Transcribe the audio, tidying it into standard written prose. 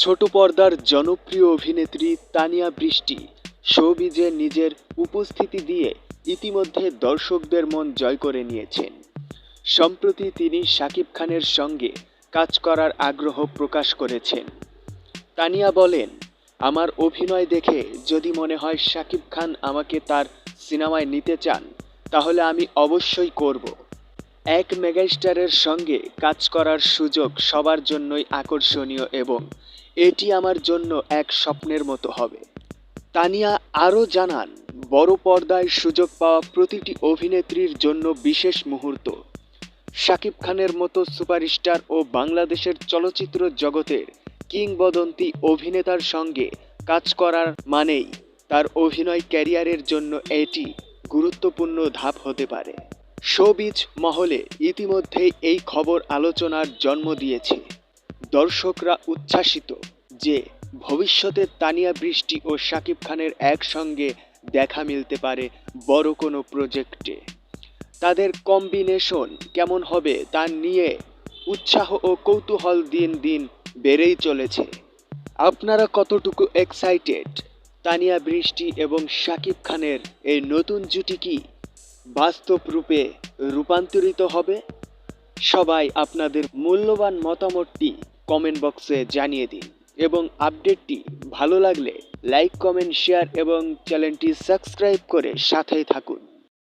ছোট পর্দার জনপ্রিয় অভিনেত্রী তানিয়া বৃষ্টি শোবিজে নিজের উপস্থিতি দিয়ে ইতিমধ্যে দর্শকদের মন জয় করে নিয়েছেন। সম্প্রতি তিনি শাকিব খানের সঙ্গে কাজ করার আগ্রহ প্রকাশ করেছেন। তানিয়া বলেন, আমার অভিনয় দেখে যদি মনে হয় শাকিব খান আমাকে তার সিনেমায় নিতে চান, তাহলে আমি অবশ্যই করব। এক মেগাস্টারের সঙ্গে কাজ করার সুযোগ সবার জন্যই আকর্ষণীয় এবং এটি আমার জন্য এক স্বপ্নের মতো হবে। তানিয়া আরও জানান, বড় পর্দায় সুযোগ পাওয়া প্রতিটি অভিনেত্রীর জন্য বিশেষ মুহূর্ত। শাকিব খানের মতো সুপারস্টার ও বাংলাদেশের চলচ্চিত্র জগতের কিংবদন্তি অভিনেতার সঙ্গে কাজ করার মানেই তার অভিনয় ক্যারিয়ারের জন্য এটি গুরুত্বপূর্ণ ধাপ হতে পারে। শোবিজ মহলে ইতিমধ্যেই এই খবর আলোচনার জন্ম দিয়েছে। দর্শকরা উচ্ছ্বাসিত যে ভবিষ্যতে তানিয়া বৃষ্টি ও শাকিব খানের একসঙ্গে দেখা মিলতে পারে বড় কোনো প্রজেক্টে। তাদের কম্বিনেশন কেমন হবে তা নিয়ে উৎসাহ ও কৌতূহল দিন দিন বেড়েই চলেছে। আপনারা কতটুকু এক্সাইটেড? তানিয়া বৃষ্টি এবং শাকিব খানের এই নতুন জুটি কি বাস্তব রূপে রূপান্তরিত হবে? সবাই আপনাদের মূল্যবান মতামতটি কমেন্ট বক্সে জানিয়ে দিন এবং আপডেটটি ভালো লাগলে লাইক, কমেন্ট, শেয়ার এবং চ্যানেলটি সাবস্ক্রাইব করে সাথেই থাকুন।